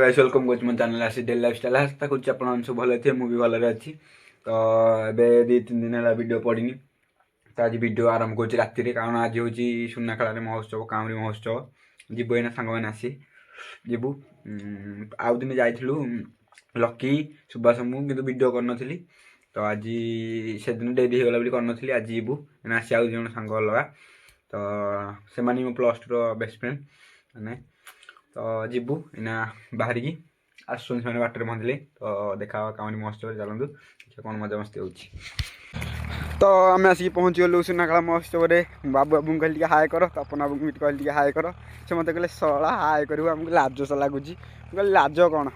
guys welcome कर मो channel आसी डेली लाइफस्टाइल आशा करुच्ची आप सब भल थे मुझे भलରେ अच्छी तो ଏବେ 2-3 दिन है वीडियो पड़नी तो आज वीडियो आरंभ कर राति कारण आज हूँ सुनाखेल महोत्सव काउरी महोत्सव जीव एना सांग मैंने आसी जीवु आउ दिन जाइलु लकी सुभाष कि वीडियो करनी तो आज से दिन डेरी होगा बोली करनी आज जीवु आसी आउ जन सांग अलगा तो से मो +2 बेस्ट फ्रेंड मैंने तो जीवु इना बाहर की आसुन से बाटर पहुँचले तो देखा कामरी महोत्सव चलतु कौन मजा मस्ती हो तो आम आसिक पहुँची गलु सुनाखेल महोत्सव बाबू बाबू कहली हाय कर तपन बाबू मीट कहली हाय कर से मत कहले सला हाय करूँ आमको लाज लगुच कहली लाज कौन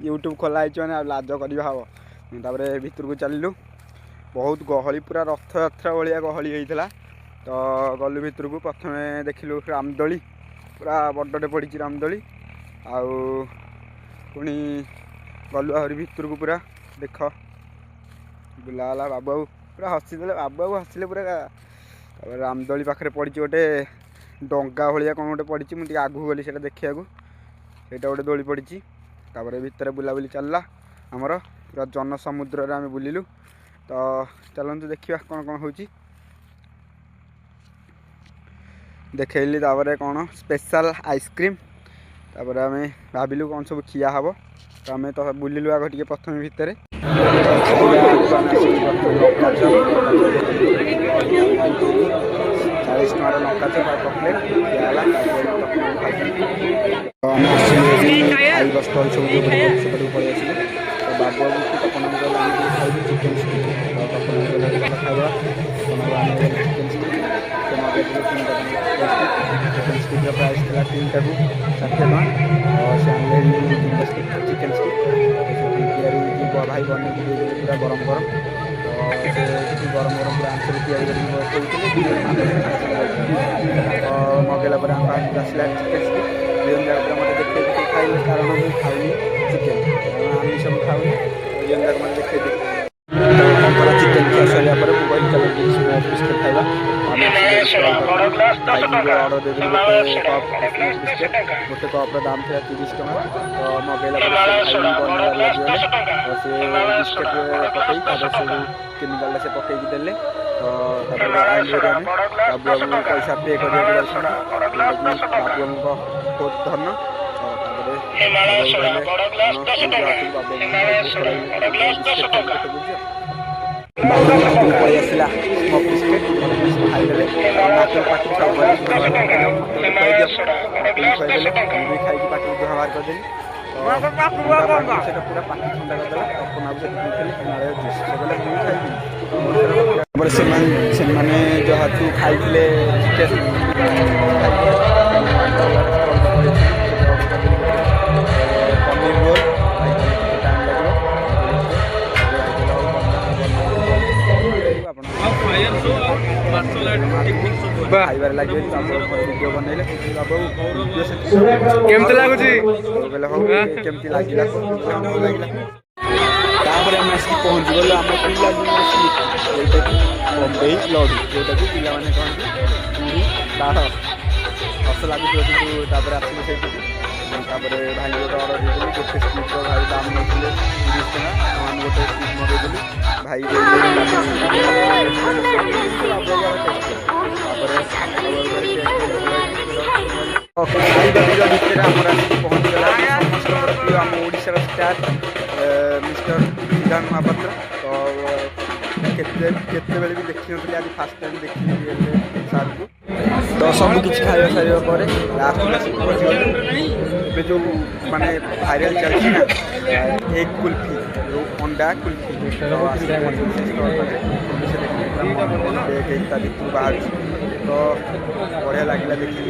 यूट्यूब खोला मैंने लाज कर हम भितर को चलू बहुत गहली पूरा रथ यात्रा भाया गहली होता तो गलु भितर को प्रथम देखिलु रामदोली पूरा बड़े पड़ी रामदोली आउ पुणी गलु आहरी भितर को पूरा देख बुलाला बाबू पूरा हसीदे बाबू हसिले पूरा रामदोली पाखे पड़ी गोटे डंगा भाया कौन गोटे पड़ी मुझे आगू गली से देखा सेटा गोटे दोली पड़ी भितर बुलाबुली चलला आमर पूरा जनसमुद्र आम बुलिलु तो चलतु देखा कौन कौन हो देखली कौन स्पेशल आइसक्रीम तापर आम भाविलु कौन सब खिया हम तो आम तो बुलिलु आग टे प्रथम भितर 40 टकर लंका चप चॉकलेट खियाला खाइबा स्टल सब सेपटू पलि आस बाबू तपन खाइबे चिकेन स्टिक तपन खाइबा chicken stick chicken stick price था 3टा को 60 टका से चिकेन स्टिक भाई बन पूरा गरम गरम तो गरम गरम पूरा आंसर मगेला आसला चिकेन स्टिक मत देखे खाई कारण मुझे खाऊनी चिकेन आमिष खाऊनी मत देखे चिकेन खिया सारा मोबाइल चलो बिस्कुट खाइबा गोटे कप्र दाम था 30 टका तो मगेला बिस्कुट पकई केमिकाल से पकईकी देले तो बाबू पैसा पे कर बाबू बहुत धन पलि आसला बिस्कुट खाईदे पाटी खाई पाटी दुहा बाहर करदेली पूरा पाटी ठंडा करदेला से जो हाथू खाई पनीर रोल खाइबार लगे वीडियो बनइले बाबू केमती लगुच केमती लगे पहुँच गलु आम पिला बम्बई लड्डू जोटा कि पिला मैंने कहते पूरी दाढ़ हस लगुच कि आसलु से भाई गोटे अर्डर देदेली गोटे स्टिक भाई दाम नहीं 30 टका आम गोटे स्टिक मगेदेलु भाई खाइबा भितर पहुँचीगला आम ओडार स्टार मिस्टर सिद्धांत महापात्र तो बेले भी देखी नी आज फास्ट टाइम देखी सार को तो सब किसी खाଇବା सारे पर लास्ट पहुँचीगलु जो माने भाइराल चलती ना एग कुल्फी जो अंडा कुल्फी तो बाहर तो बढ़िया लगे देखिए